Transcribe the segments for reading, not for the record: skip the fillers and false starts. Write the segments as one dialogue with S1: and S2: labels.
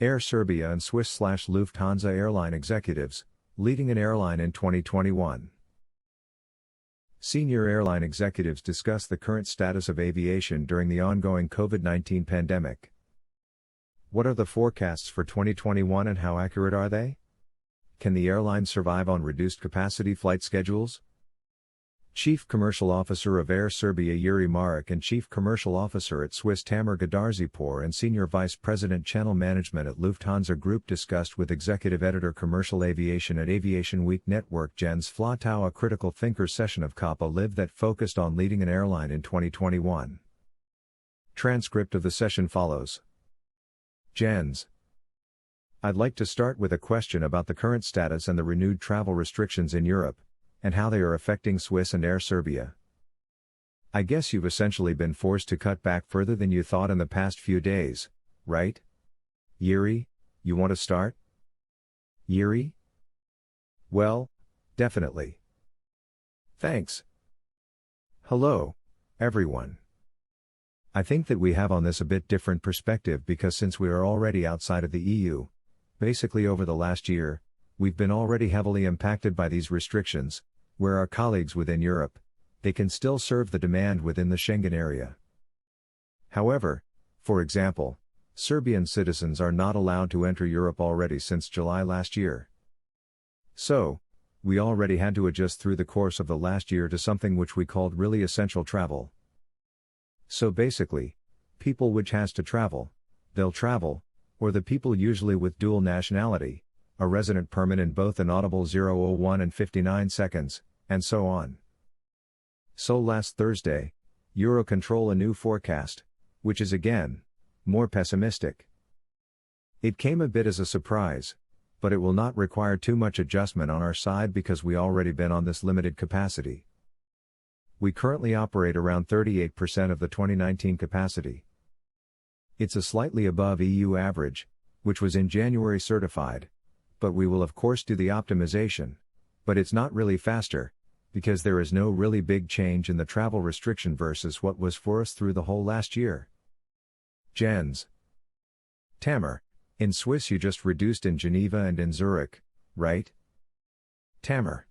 S1: Air Serbia and Swiss / Lufthansa airline executives, leading an airline in 2021. Senior airline executives discuss the current status of aviation during the ongoing COVID-19 pandemic. What are the forecasts for 2021 and how accurate are they? Can the airline survive on reduced capacity flight schedules? Chief Commercial Officer of Air Serbia Yuri Marek and Chief Commercial Officer at Swiss Tamer Gadarzipour and Senior Vice President Channel Management at Lufthansa Group discussed with Executive Editor Commercial Aviation at Aviation Week Network Jens Flatow a critical thinker session of Kappa Live that focused on leading an airline in 2021. Transcript of the session follows. Jens: I'd like to start with a question about the current status and the renewed travel restrictions in Europe, and how they are affecting Swiss and Air Serbia. I guess you've essentially been forced to cut back further than you thought in the past few days, right? Yuri, you want to start? Yuri? Well, definitely. Thanks. Hello, everyone. I think that we have on this a bit different perspective because since we are already outside of the EU, basically over the last year, we've been already heavily impacted by these restrictions, where our colleagues within Europe, they can still serve the demand within the Schengen area. However, for example, Serbian citizens are not allowed to enter Europe already since July last year. So, we already had to adjust through the course of the last year to something which we called really essential travel. So basically, people which has to travel, they'll travel, or the people usually with dual nationality, a resident permit in both an audible 001 and 59 seconds, and so on. So last Thursday, Eurocontrol a new forecast, which is again, more pessimistic. It came a bit as a surprise, but it will not require too much adjustment on our side because we already been on this limited capacity. We currently operate around 38% of the 2019 capacity. It's a slightly above EU average, which was in January certified, but we will of course do the optimization, but it's not really faster, because there is no really big change in the travel restriction versus what was for us through the whole last year. Jens: Tamer, in Swiss you just reduced in Geneva and in Zurich, right? Tamer: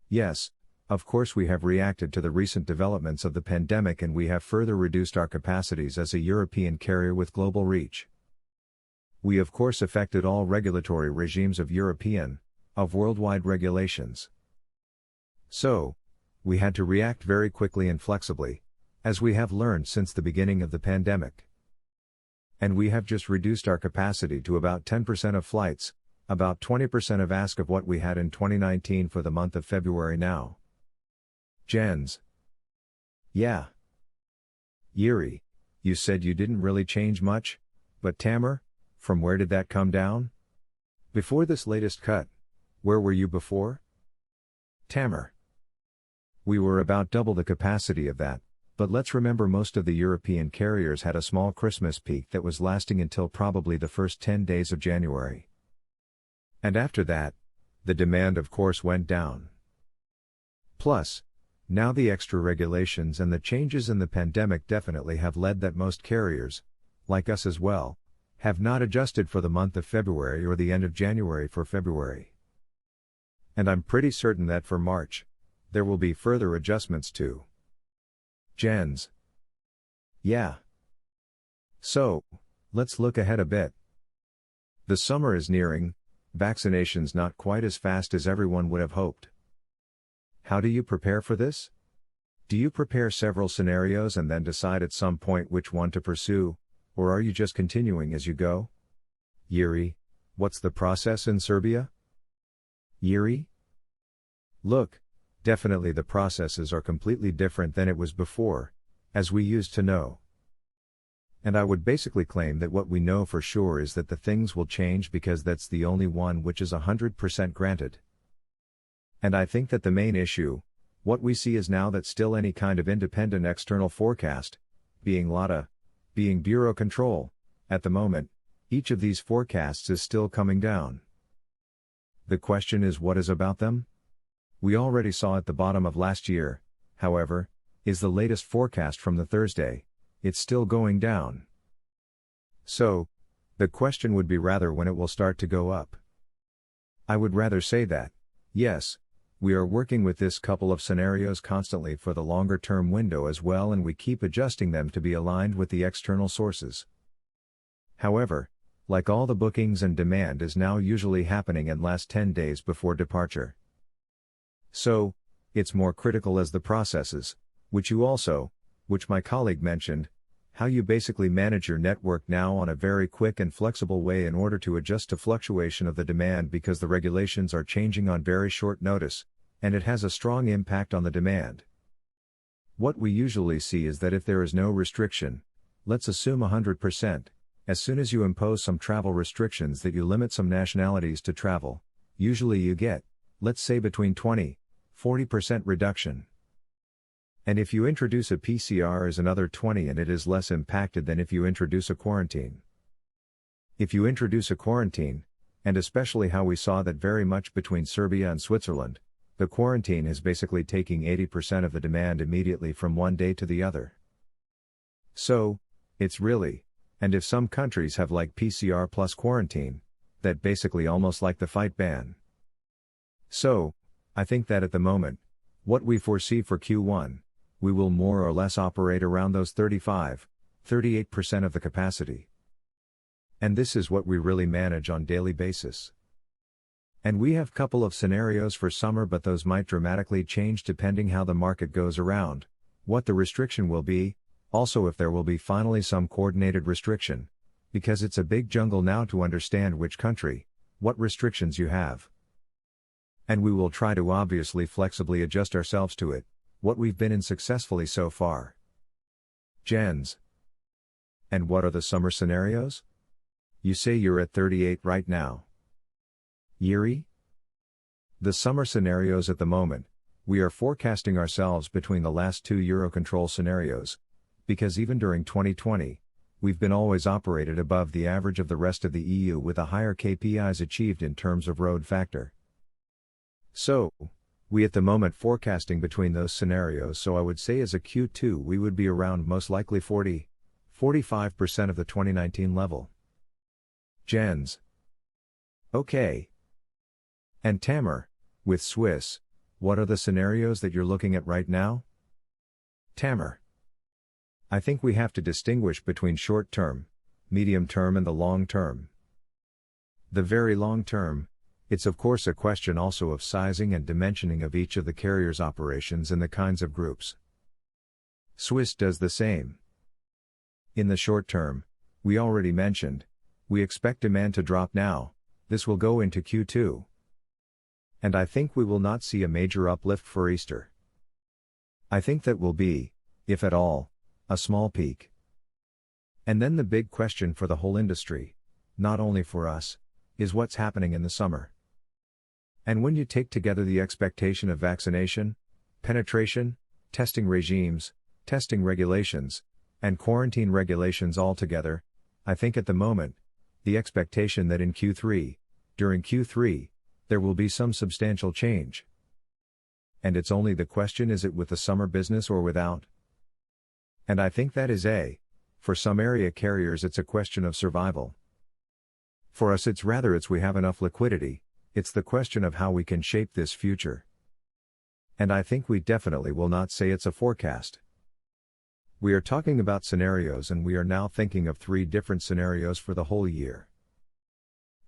S1: Yes, of course we have reacted to the recent developments of the pandemic and we have further reduced our capacities as a European carrier with global reach. We of course affected all regulatory regimes of European, of worldwide regulations. So, we had to react very quickly and flexibly, as we have learned since the beginning of the pandemic. And we have just reduced our capacity to about 10% of flights, about 20% of ask of what we had in 2019 for the month of February now. Jens: Yeah. Yuri, you said you didn't really change much, but Tamer, from where did that come down? Before this latest cut, where were you before? Tamer: We were about double the capacity of that, but let's remember most of the European carriers had a small Christmas peak that was lasting until probably the first 10 days of January. And after that, the demand of course went down. Plus, now the extra regulations and the changes in the pandemic definitely have led that most carriers, like us as well, have not adjusted for the month of February or the end of January for February. And I'm pretty certain that for March, there will be further adjustments too. Jens: Yeah. So, let's look ahead a bit. The summer is nearing, vaccinations not quite as fast as everyone would have hoped. How do you prepare for this? Do you prepare several scenarios and then decide at some point which one to pursue, or are you just continuing as you go? Yuri: What's the process in Serbia? Yuri: Look, definitely the processes are completely different than it was before, as we used to know. And I would basically claim that what we know for sure is that the things will change because that's the only one which is 100% granted. And I think that the main issue, what we see is now that still any kind of independent external forecast, being LATA, being Eurocontrol, at the moment, each of these forecasts is still coming down. The question is what is about them? We already saw at the bottom of last year, however, is the latest forecast from the Thursday, it's still going down. So, The question would be rather when it will start to go up. I would rather say that, yes, we are working with this couple of scenarios constantly for the longer term window as well, and we keep adjusting them to be aligned with the external sources. However, like all the bookings and demand is now usually happening in last 10 days before departure. So, it's more critical as the processes, which my colleague mentioned, how you basically manage your network now on a very quick and flexible way in order to adjust to fluctuation of the demand, because the regulations are changing on very short notice, and it has a strong impact on the demand. What we usually see is that if there is no restriction, let's assume 100%, as soon as you impose some travel restrictions that you limit some nationalities to travel, usually you get, let's say between 20–40% reduction. And if you introduce a PCR is another 20, and it is less impacted than if you introduce a quarantine. If you introduce a quarantine, and especially how we saw that very much between Serbia and Switzerland, the quarantine is basically taking 80% of the demand immediately from one day to the other. So, it's really, and if some countries have like PCR plus quarantine, that basically almost like the flight ban. So, I think that at the moment, what we foresee for Q1, we will more or less operate around those 35–38% of the capacity. And this is what we really manage on daily basis. And we have couple of scenarios for summer, but those might dramatically change depending how the market goes around, what the restriction will be, also if there will be finally some coordinated restriction, because it's a big jungle now to understand which country, what restrictions you have. And we will try to obviously flexibly adjust ourselves to it, what we've been in successfully so far. Jens. And what are the summer scenarios? You say you're at 38 right now. Yuri? The summer scenarios at the moment, we are forecasting ourselves between the last two Eurocontrol scenarios, because even during 2020, we've been always operated above the average of the rest of the EU with a higher KPIs achieved in terms of load factor. So, we at the moment forecasting between those scenarios, so I would say as a Q2 we would be around most likely 40–45% of the 2019 level. Jens. Okay. And Tamer, with Swiss, what are the scenarios that you're looking at right now? Tamer. I think we have to distinguish between short term, medium term and the long term. The very long term, it's of course a question also of sizing and dimensioning of each of the carriers' operations and the kinds of groups. Swiss does the same. In the short term, we already mentioned, we expect demand to drop now, this will go into Q2. And I think we will not see a major uplift for Easter. I think that will be, if at all, a small peak. And then the big question for the whole industry, not only for us, is what's happening in the summer. And when you take together the expectation of vaccination, penetration, testing regimes, testing regulations, and quarantine regulations all together, I think at the moment, the expectation that in Q3, during Q3, there will be some substantial change. And it's only the question, is it with the summer business or without? And I think that is for some area carriers it's a question of survival. For us it's we have enough liquidity, it's the question of how we can shape this future. And I think we definitely will not say it's a forecast. We are talking about scenarios, and we are now thinking of 3 different scenarios for the whole year.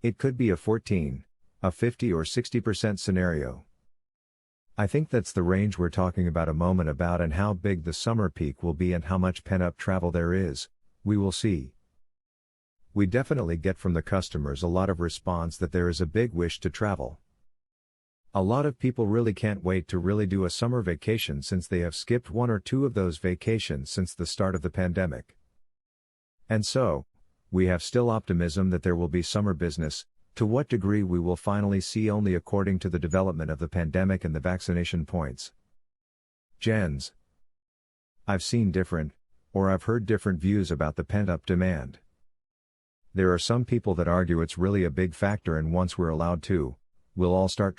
S1: It could be a 14, a 50 or 60% scenario. I think that's the range we're talking about a moment about, and how big the summer peak will be and how much pent-up travel there is, we will see. We definitely get from the customers a lot of response that there is a big wish to travel. A lot of people really can't wait to really do a summer vacation, since they have skipped 1 or 2 of those vacations since the start of the pandemic. And so, we have still optimism that there will be summer business. To what degree we will finally see only according to the development of the pandemic and the vaccination points. Jens. I've seen different, or I've heard different views about the pent-up demand. There are some people that argue it's really a big factor, and once we're allowed to, we'll all start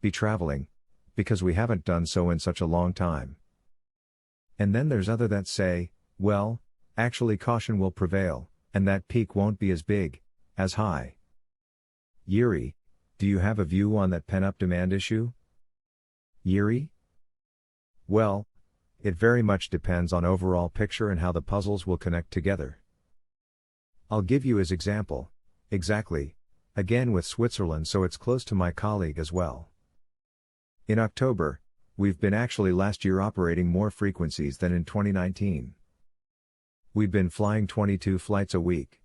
S1: be traveling, because we haven't done so in such a long time. And then there's other that say, well, actually caution will prevail, And that peak won't be as big, as high. Yuri, do you have a view on that pent-up demand issue? Yuri? Well, it very much depends on overall picture and how the puzzles will connect together. I'll give you as example, exactly, again with Switzerland, so it's close to my colleague as well. In October, we've been actually last year operating more frequencies than in 2019. We've been flying 22 flights a week.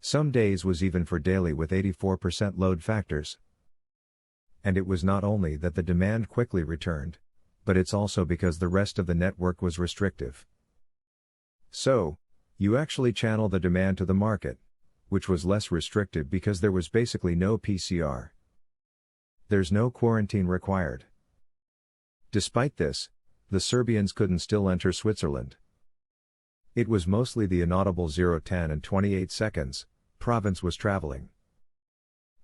S1: Some days was even for daily with 84% load factors. And it was not only that the demand quickly returned, but it's also because the rest of the network was restrictive. So, you actually channel the demand to the market, which was less restrictive because there was basically no PCR. There's no quarantine required. Despite this, the Serbians couldn't still enter Switzerland. It was mostly the inaudible 010 and 28 seconds, province was traveling.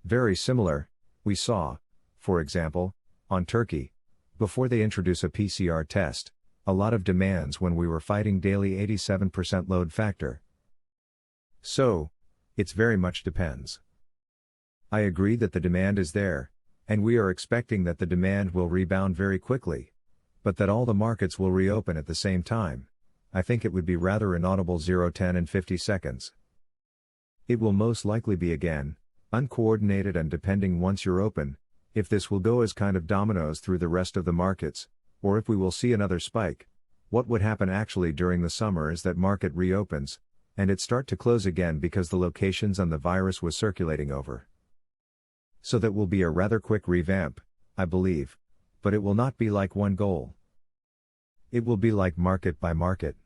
S1: Very similar, we saw, for example, on Turkey, before they introduce a PCR test, a lot of demands when we were fighting daily 87% load factor. So, it's very much depends. I agree that the demand is there, and we are expecting that the demand will rebound very quickly, but that all the markets will reopen at the same time. I think it would be rather inaudible 010 and 50 seconds. It will most likely be again, uncoordinated and depending once you're open, if this will go as kind of dominoes through the rest of the markets, or if we will see another spike. What would happen actually during the summer is that market reopens, and it start to close again because the locations and the virus was circulating over. So that will be a rather quick revamp, I believe, but it will not be like one goal. It will be like market by market.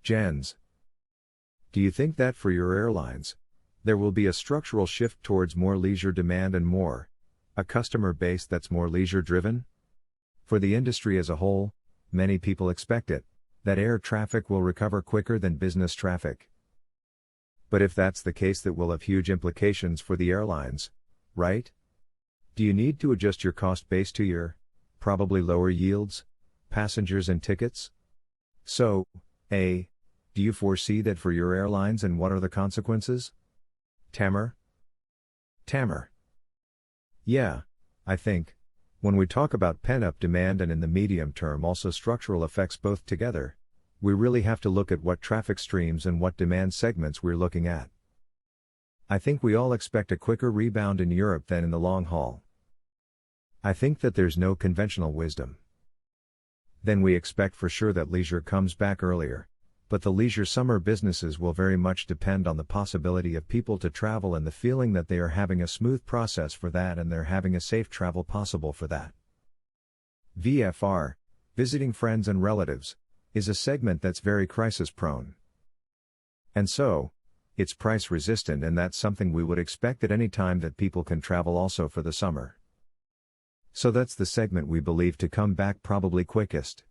S1: Jens, do you think that for your airlines, there will be a structural shift towards more leisure demand and more, a customer base that's more leisure driven? For the industry as a whole, many people expect it, that air traffic will recover quicker than business traffic. But if that's the case, that will have huge implications for the airlines, right? Do you need to adjust your cost base to your, probably lower yields, passengers and tickets? So, do you foresee that for your airlines, and what are the consequences? Tamer? Yeah, I think, when we talk about pent-up demand and in the medium term also structural effects both together, we really have to look at what traffic streams and what demand segments we're looking at. I think we all expect a quicker rebound in Europe than in the long haul. I think that there's no conventional wisdom. Then we expect for sure that leisure comes back earlier, but the leisure summer businesses will very much depend on the possibility of people to travel and the feeling that they are having a smooth process for that and they're having a safe travel possible for that. VFR, visiting friends and relatives, is a segment that's very crisis prone. And so, it's price resistant, and that's something we would expect at any time that people can travel also for the summer. So that's the segment we believe to come back probably quickest.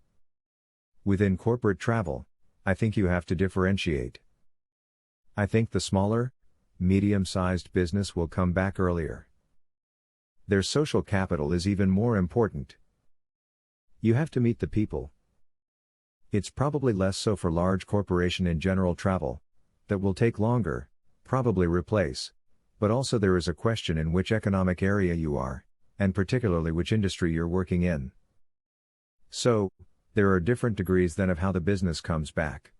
S1: Within corporate travel, I think you have to differentiate. I think the smaller, medium-sized business will come back earlier. Their social capital is even more important. You have to meet the people. It's probably less so for large corporation in general travel, that will take longer, probably replace, but also there is a question in which economic area you are, and particularly which industry you're working in. So, there are different degrees then of how the business comes back.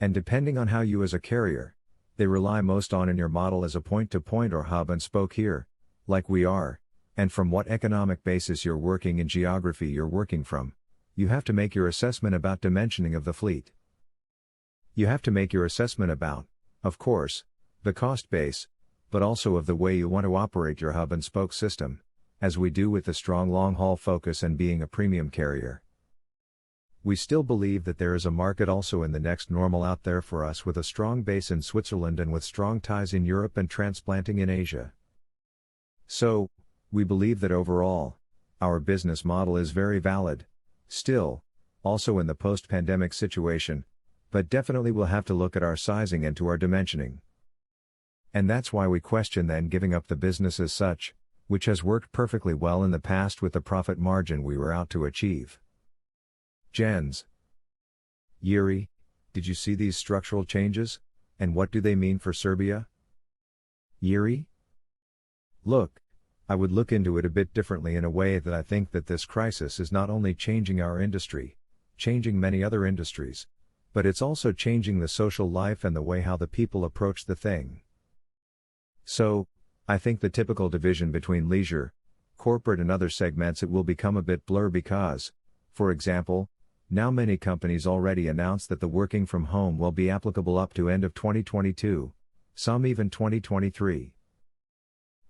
S1: And depending on how you as a carrier, they rely most on in your model as a point-to-point or hub and spoke here, like we are, and from what economic basis you're working and geography you're working from, you have to make your assessment about dimensioning of the fleet. You have to make your assessment about, of course, the cost base, but also of the way you want to operate your hub and spoke system, as we do with the strong long-haul focus and being a premium carrier. We still believe that there is a market also in the next normal out there for us, with a strong base in Switzerland and with strong ties in Europe and transplanting in Asia. So, we believe that overall, our business model is very valid, still, also in the post-pandemic situation, but definitely we'll have to look at our sizing and to our dimensioning. And that's why we question then giving up the business as such, which has worked perfectly well in the past with the profit margin we were out to achieve. Jens. Yuri, Did you see these structural changes? And what do they mean for Serbia? Yuri? Look, I would look into it a bit differently in a way that I think that this crisis is not only changing our industry, changing many other industries, but it's also changing the social life and the way how the people approach the thing. So, I think the typical division between leisure, corporate and other segments it will become a bit blur because, for example, now many companies already announced that the working from home will be applicable up to end of 2022, some even 2023.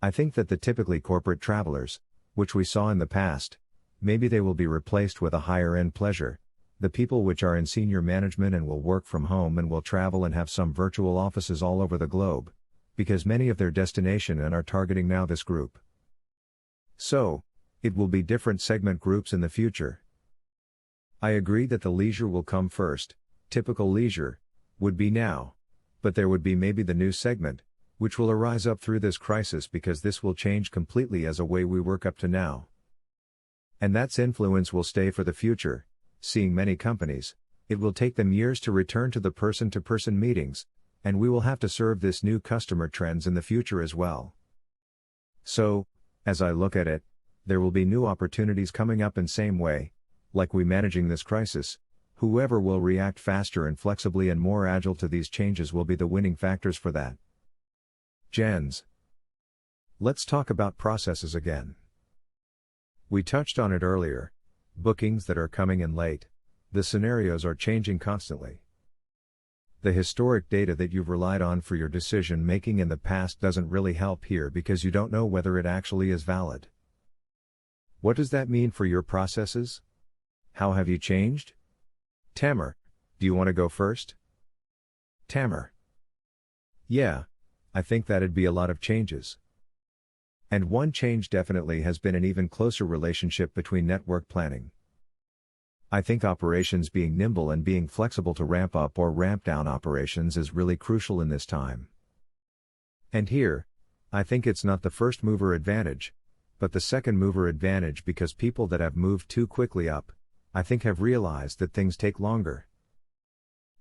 S1: I think that the typically corporate travelers, which we saw in the past, maybe they will be replaced with a higher-end pleasure, the people which are in senior management and will work from home and will travel and have some virtual offices all over the globe, because many of their destination and are targeting now this group. So, it will be different segment groups in the future. I agree that the leisure will come first, typical leisure, would be now, but there would be maybe the new segment, which will arise up through this crisis because this will change completely as a way we work up to now. And that's influence will stay for the future, seeing many companies, it will take them years to return to the person-to-person meetings, and we will have to serve this new customer trends in the future as well. So, as I look at it, there will be new opportunities coming up in same way, like we managing this crisis, whoever will react faster and flexibly and more agile to these changes will be the winning factors for that. Jens. Let's talk about processes again. We touched on it earlier, bookings that are coming in late, the scenarios are changing constantly. The historic data that you've relied on for your decision making in the past doesn't really help here because you don't know whether it actually is valid. What does that mean for your processes? How have you changed? Tamer, do you want to go first? Tamer. Yeah, I think that'd be a lot of changes. And one change definitely has been an even closer relationship between network planning. I think operations being nimble and being flexible to ramp up or ramp down operations is really crucial in this time. And here, I think it's not the first mover advantage, but the second mover advantage because people that have moved too quickly up, I think have realized that things take longer.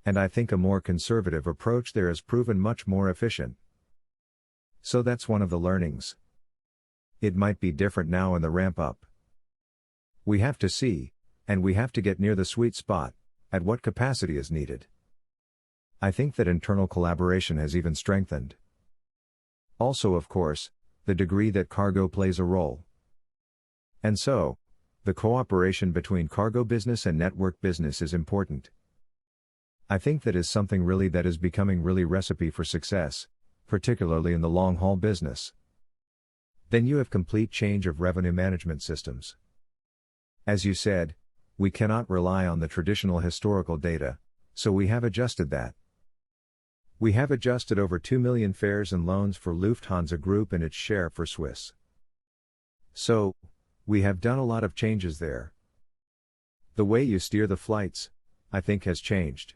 S1: And I think a more conservative approach there has proven much more efficient. So that's one of the learnings. It might be different now in the ramp up. We have to see, and we have to get near the sweet spot, at what capacity is needed. I think that internal collaboration has even strengthened. Also, of course, the degree that cargo plays a role. And so, the cooperation between cargo business and network business is important. I think that is something really that is becoming really recipe for success, particularly in the long-haul business. Then you have complete change of revenue management systems. As you said, we cannot rely on the traditional historical data, so we have adjusted that. We have adjusted over 2 million fares and loans for Lufthansa Group and its share for Swiss. So, we have done a lot of changes there. The way you steer the flights, I think has changed.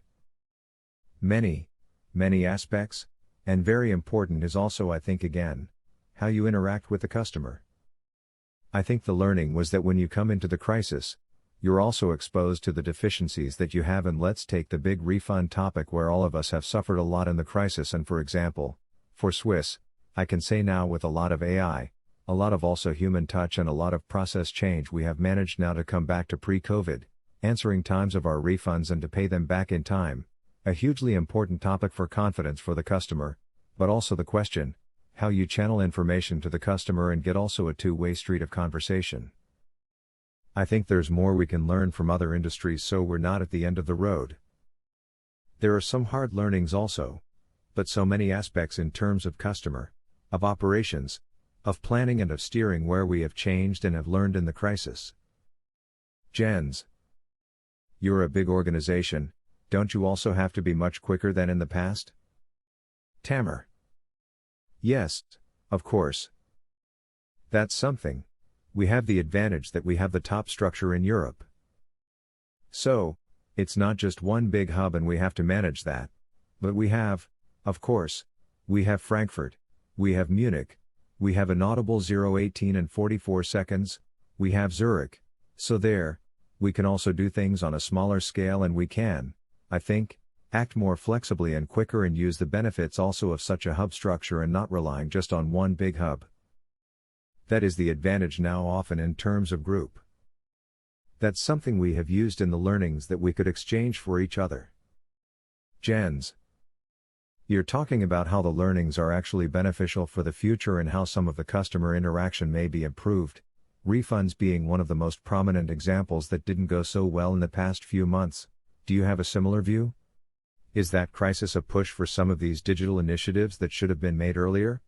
S1: Many aspects, and very important is also I think again, how you interact with the customer. I think the learning was that when you come into the crisis, you're also exposed to the deficiencies that you have, and let's take the big refund topic where all of us have suffered a lot in the crisis, and for example, for Swiss, I can say now with a lot of AI, a lot of also human touch and a lot of process change we have managed now to come back to pre-COVID, answering times of our refunds and to pay them back in time, a hugely important topic for confidence for the customer, but also the question, how you channel information to the customer and get also a two-way street of conversation. I think there's more we can learn from other industries, so we're not at the end of the road. There are some hard learnings also, but so many aspects in terms of customer, of operations, of planning and of steering where we have changed and have learned in the crisis. Jens. You're a big organization, don't you also have to be much quicker than in the past? Tamer. Yes, of course. That's something. We have the advantage that we have the top structure in Europe. So, it's not just one big hub and we have to manage that. But we have, of course, we have Frankfurt, we have Munich, we have inaudible 0:18 and 44 seconds, we have Zurich, so there, we can also do things on a smaller scale and we can, I think, act more flexibly and quicker, and use the benefits also of such a hub structure and not relying just on one big hub. That is the advantage now, often in terms of group. That's something we have used in the learnings that we could exchange for each other. Jens, you're talking about how the learnings are actually beneficial for the future and how some of the customer interaction may be improved, refunds being one of the most prominent examples that didn't go so well in the past few months. Do you have a similar view? Is that crisis a push for some of these digital initiatives that should have been made earlier?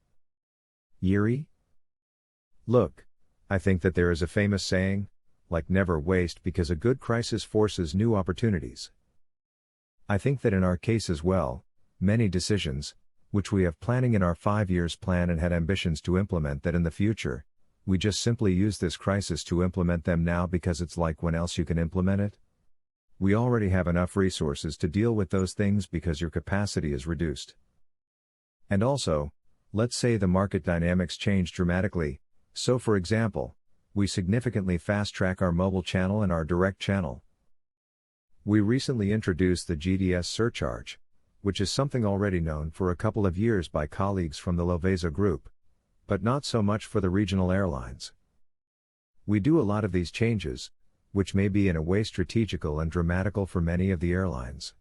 S1: Yuri? Look, I think that there is a famous saying, like never waste, because a good crisis forces new opportunities. I think that in our case as well, many decisions, which we have planning in our 5 years plan and had ambitions to implement that in the future, we just simply use this crisis to implement them now, because it's like when else you can implement it? We already have enough resources to deal with those things because your capacity is reduced. And also, let's say the market dynamics change dramatically. So for example, we significantly fast-track our mobile channel and our direct channel. We recently introduced the GDS surcharge, which is something already known for a couple of years by colleagues from the Lufthansa group, but not so much for the regional airlines. We do a lot of these changes, which may be in a way strategical and dramatical for many of the airlines.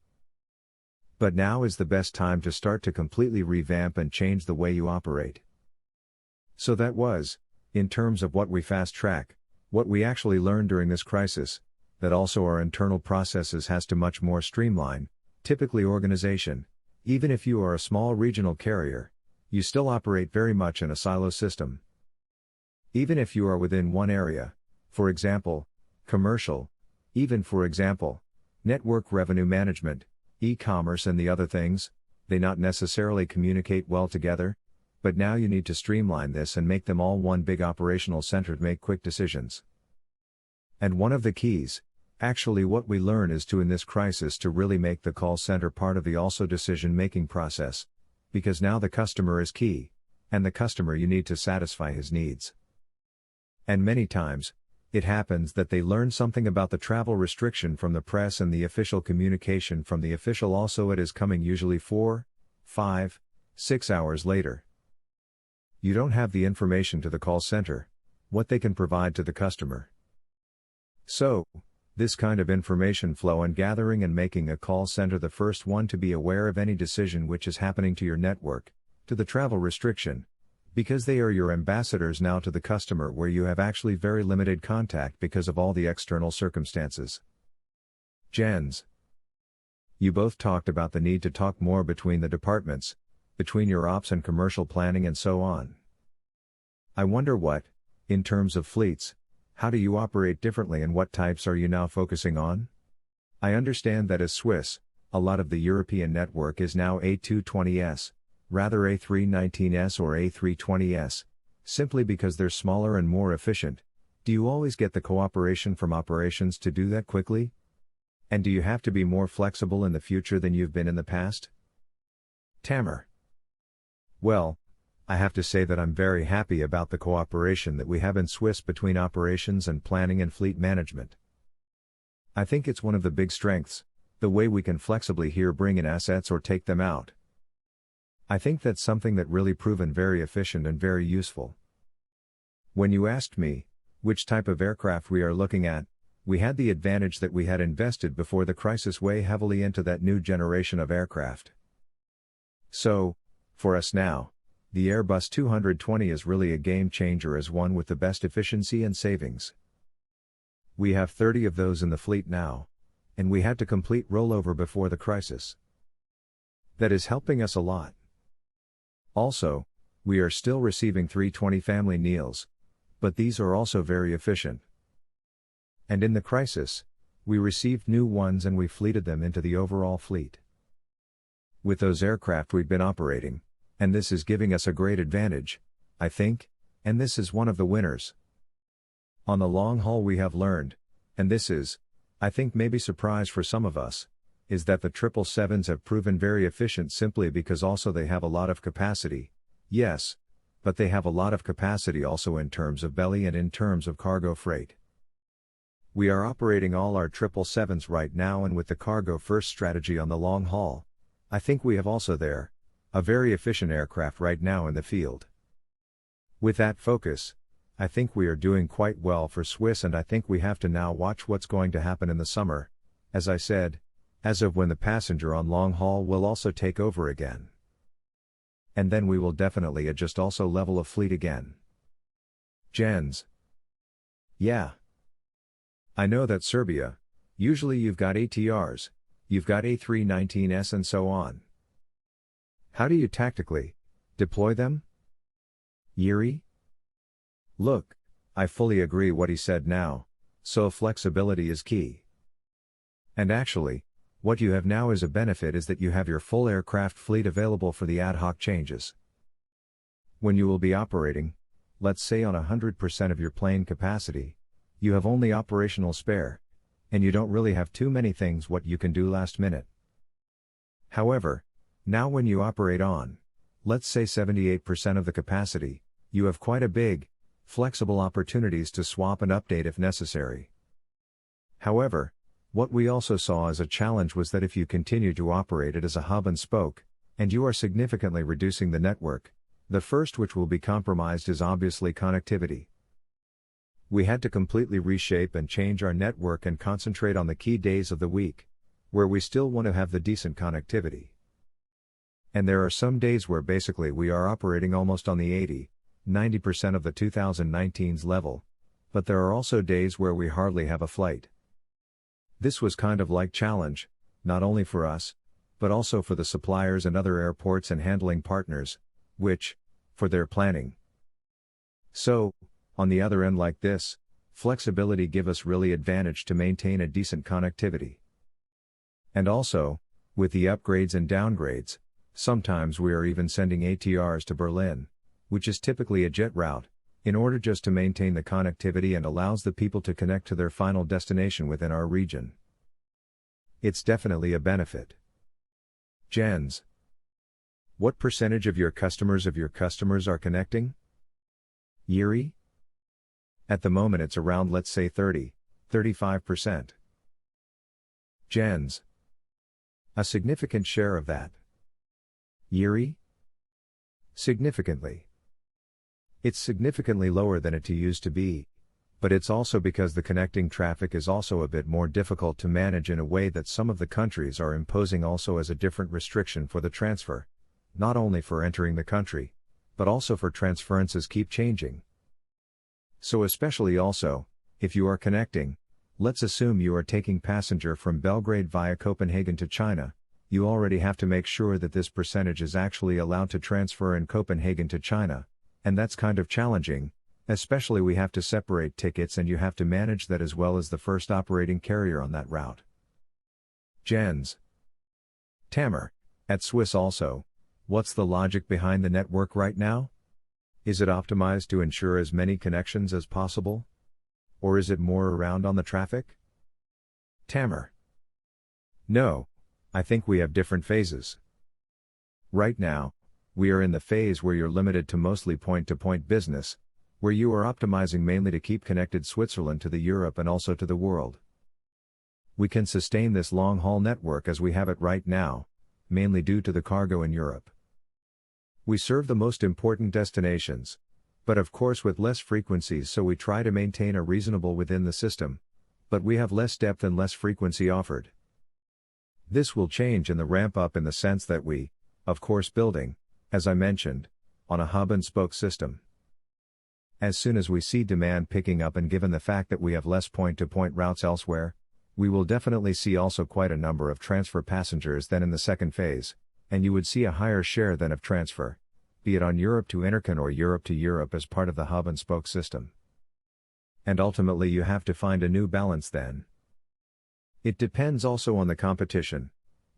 S1: But now is the best time to start to completely revamp and change the way you operate. So that was, in terms of what we fast-track, what we actually learned during this crisis, that also our internal processes has to much more streamline, typically organization. Even if you are a small regional carrier, you still operate very much in a silo system. Even if you are within one area, for example, commercial, even for example, network revenue management, e-commerce and the other things, they not necessarily communicate well together, but now you need to streamline this and make them all one big operational center to make quick decisions. And one of the keys, actually what we learn is to in this crisis to really make the call center part of the also decision-making process, because now the customer is key, and the customer you need to satisfy his needs. And many times, it happens that they learn something about the travel restriction from the press and the official communication from the official also it is coming usually 4, 5, 6 hours later. You don't have the information to the call center, what they can provide to the customer. So, this kind of information flow and gathering and making a call center the first one to be aware of any decision which is happening to your network, to the travel restriction, because they are your ambassadors now to the customer where you have actually very limited contact because of all the external circumstances. Jens, you both talked about the need to talk more between the departments, between your ops and commercial planning and so on. I wonder what, in terms of fleets, how do you operate differently and what types are you now focusing on? I understand that as Swiss, a lot of the European network is now A220s, rather A319s or A320s, simply because they're smaller and more efficient. Do you always get the cooperation from operations to do that quickly? And do you have to be more flexible in the future than you've been in the past? Tamer. Well, I have to say that I'm very happy about the cooperation that we have in Swiss between operations and planning and fleet management. I think it's one of the big strengths, the way we can flexibly here bring in assets or take them out. I think that's something that really proven very efficient and very useful. When you asked me, which type of aircraft we are looking at, we had the advantage that we had invested before the crisis way heavily into that new generation of aircraft. So, for us now, the Airbus 220 is really a game changer as one with the best efficiency and savings. We have 30 of those in the fleet now, and we had to complete rollover before the crisis. That is helping us a lot. Also, we are still receiving 320 family Neils, but these are also very efficient. And in the crisis, we received new ones and we fleeted them into the overall fleet. With those aircraft we've been operating, and this is giving us a great advantage, I think, and this is one of the winners. On the long haul we have learned, and this is, I think maybe surprise for some of us, is that the 777s have proven very efficient simply because also they have a lot of capacity, yes, but they have a lot of capacity also in terms of belly and in terms of cargo freight. We are operating all our 777s right now, and with the cargo first strategy on the long haul, I think we have also there a very efficient aircraft right now in the field. With that focus, I think we are doing quite well for Swiss, and I think we have to now watch what's going to happen in the summer, as I said, as of when the passenger on long haul will also take over again. And then we will definitely adjust also level of fleet again. Jens. Yeah. I know that Serbia, usually you've got ATRs, you've got A319s and so on. How do you tactically deploy them? Yuri? Look, I fully agree what he said now, so flexibility is key. And actually, what you have now as a benefit is that you have your full aircraft fleet available for the ad hoc changes. When you will be operating, let's say on 100% of your plane capacity, you have only operational spare, and you don't really have too many things what you can do last minute. However, now when you operate on, let's say 78% of the capacity, you have quite a big, flexible opportunities to swap and update if necessary. However, what we also saw as a challenge was that if you continue to operate it as a hub and spoke, and you are significantly reducing the network, the first which will be compromised is obviously connectivity. We had to completely reshape and change our network and concentrate on the key days of the week, where we still want to have the decent connectivity. And there are some days where basically we are operating almost on the 80-90% of the 2019's level, but there are also days where we hardly have a flight. This was kind of like challenge, not only for us, but also for the suppliers and other airports and handling partners, which, for their planning. So, on the other end like this, flexibility give us really advantage to maintain a decent connectivity. And also, with the upgrades and downgrades, sometimes we are even sending ATRs to Berlin, which is typically a jet route, in order just to maintain the connectivity and allows the people to connect to their final destination within our region. It's definitely a benefit. Jens. What percentage of your customers are connecting? Yuri? At the moment it's around, let's say 30-35%. Jens. A significant share of that. Yuri? Significantly. It's significantly lower than it used to be, but it's also because the connecting traffic is also a bit more difficult to manage in a way that some of the countries are imposing also as a different restriction for the transfer, not only for entering the country, but also for transferences keep changing. So especially also, if you are connecting, let's assume you are taking passenger from Belgrade via Copenhagen to China, you already have to make sure that this percentage is actually allowed to transfer in Copenhagen to China, and that's kind of challenging, especially we have to separate tickets and you have to manage that as well as the first operating carrier on that route. Jens. Tamer, at Swiss also, what's the logic behind the network right now? Is it optimized to ensure as many connections as possible? Or is it more around on the traffic? Tamer. No, I think we have different phases. Right now, we are in the phase where you're limited to mostly point-to-point business, where you are optimizing mainly to keep connected Switzerland to the Europe and also to the world. We can sustain this long-haul network as we have it right now, mainly due to the cargo in Europe. We serve the most important destinations, but of course with less frequencies, so we try to maintain a reasonable within the system, but we have less depth and less frequency offered. This will change in the ramp up in the sense that we, of course, building, as I mentioned, on a hub and spoke system. As soon as we see demand picking up and given the fact that we have less point-to-point routes elsewhere, we will definitely see also quite a number of transfer passengers than in the second phase, and you would see a higher share than of transfer, be it on Europe to Intercon or Europe to Europe as part of the hub and spoke system. And ultimately you have to find a new balance then. It depends also on the competition,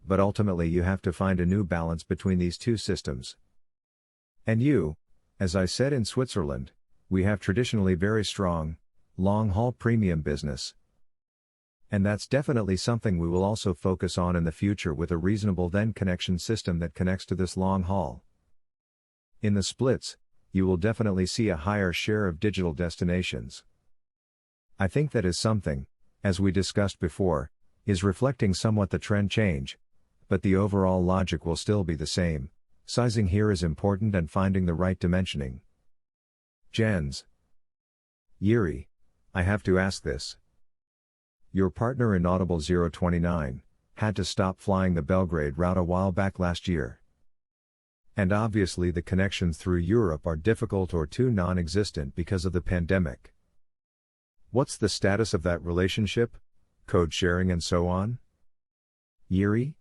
S1: but ultimately you have to find a new balance between these two systems. And you, as I said, in Switzerland, we have traditionally very strong, long-haul premium business. And that's definitely something we will also focus on in the future with a reasonable then connection system that connects to this long haul. In the splits, you will definitely see a higher share of digital destinations. I think that is something as we discussed before, is reflecting somewhat the trend change, but the overall logic will still be the same. Sizing here is important and finding the right dimensioning. Jens. Yuri, I have to ask this. Your partner in Audible 029 had to stop flying the Belgrade route a while back last year. And obviously the connections through Europe are difficult or too non-existent because of the pandemic. What's the status of that relationship? Code sharing and so on? Yuri?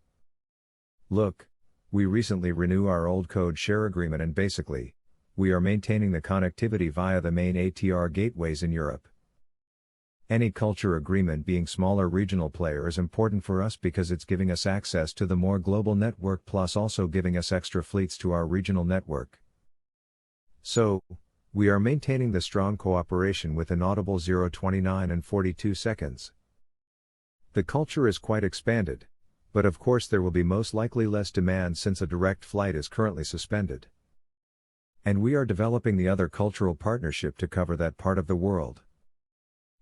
S1: Look, we recently renew our old code share agreement and basically, we are maintaining the connectivity via the main ATR gateways in Europe. Any culture agreement being smaller regional player is important for us because it's giving us access to the more global network plus also giving us extra fleets to our regional network. So, we are maintaining the strong cooperation with Inaudible 029 and 42 seconds. The culture is quite expanded, but of course there will be most likely less demand since a direct flight is currently suspended. And we are developing the other cultural partnership to cover that part of the world.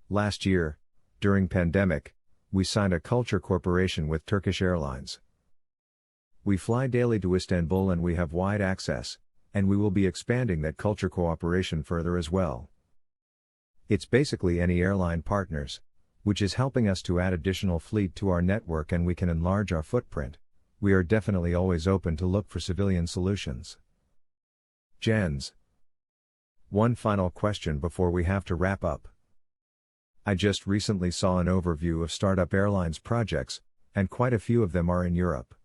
S1: Last year, during pandemic, we signed a culture corporation with Turkish Airlines. We fly daily to Istanbul and we have wide access, and we will be expanding that culture cooperation further as well. It's basically any airline partners, which is helping us to add additional fleet to our network and we can enlarge our footprint. We are definitely always open to look for civilian solutions. Jens. One final question before we have to wrap up. I just recently saw an overview of startup airlines projects, and quite a few of them are in Europe.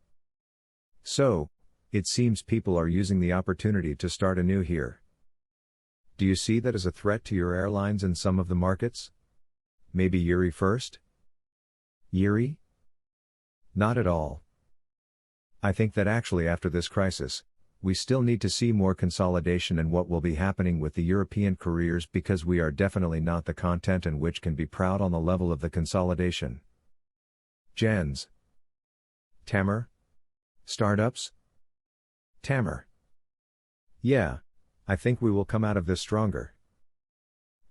S1: So, it seems people are using the opportunity to start anew here. Do you see that as a threat to your airlines in some of the markets? Maybe Yuri first? Yuri? Not at all. I think that actually after this crisis, we still need to see more consolidation and what will be happening with the European careers because we are definitely not the content and which can be proud on the level of the consolidation. Jens. Tamer? Startups? Tamer. Yeah, I think we will come out of this stronger.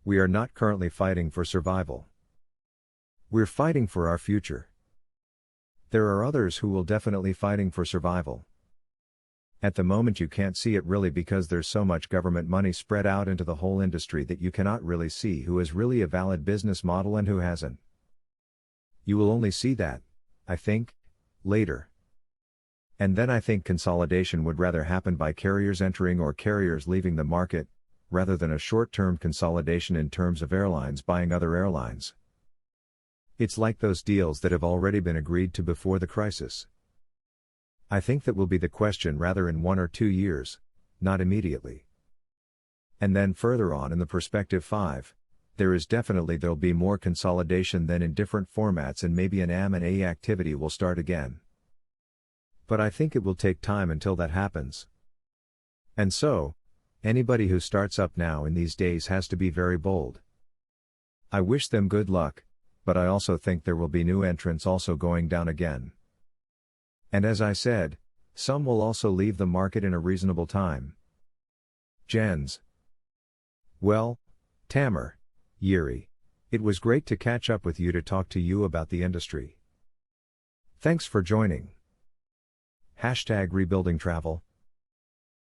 S1: We are not currently fighting for survival. We're fighting for our future. There are others who will definitely fighting for survival. At the moment you can't see it really because there's so much government money spread out into the whole industry that you cannot really see who is really a valid business model and who hasn't. You will only see that, I think, later. And then I think consolidation would rather happen by carriers entering or carriers leaving the market, rather than a short-term consolidation in terms of airlines buying other airlines. It's like those deals that have already been agreed to before the crisis. I think that will be the question rather in 1 or 2 years, not immediately. And then further on in the perspective 5, there'll be more consolidation than in different formats and maybe an M&A activity will start again. But I think it will take time until that happens. And so, anybody who starts up now in these days has to be very bold. I wish them good luck, but I also think there will be new entrants also going down again. And as I said, some will also leave the market in a reasonable time. Jens. Well, Tamer, Yuri, it was great to catch up with you to talk to you about the industry. Thanks for joining. #RebuildingTravel